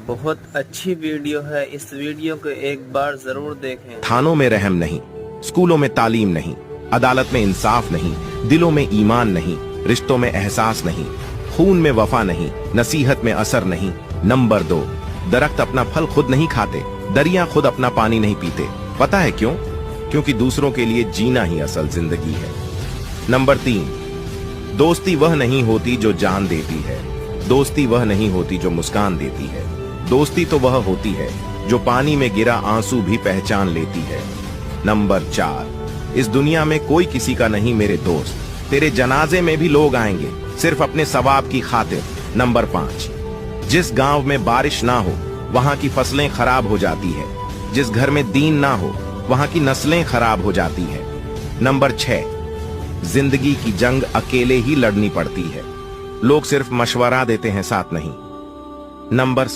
बहुत अच्छी वीडियो है, इस वीडियो को एक बार जरूर देखें। थानों में रहम नहीं, स्कूलों में तालीम नहीं, अदालत में इंसाफ नहीं, दिलों में ईमान नहीं, रिश्तों में एहसास नहीं, खून में वफा नहीं, नसीहत में असर नहीं। नंबर 2, दरख्त अपना फल खुद नहीं खाते, दरिया खुद अपना पानी नहीं पीते। पता है क्यों? क्योंकि दूसरों के लिए जीना ही असल जिंदगी है। नंबर 3, दोस्ती वह नहीं होती जो जान देती है, दोस्ती वह नहीं होती जो मुस्कान देती है। दोस्ती तो वह होती है जो पानी में गिरा आंसू भी पहचान लेती है। नंबर 4, इस दुनिया में कोई किसी का नहीं मेरे दोस्त, तेरे जनाजे में भी लोग आएंगे सिर्फ अपने सवाब की खातिर। नंबर 5, जिस गांव में बारिश ना हो वहां की फसलें खराब हो जाती है, जिस घर में दीन ना हो वहां की नस्लें खराब हो जाती है। नंबर 6, जिंदगी की जंग अकेले ही लड़नी पड़ती है, लोग सिर्फ मशवरा देते हैं, साथ नहीं। नंबर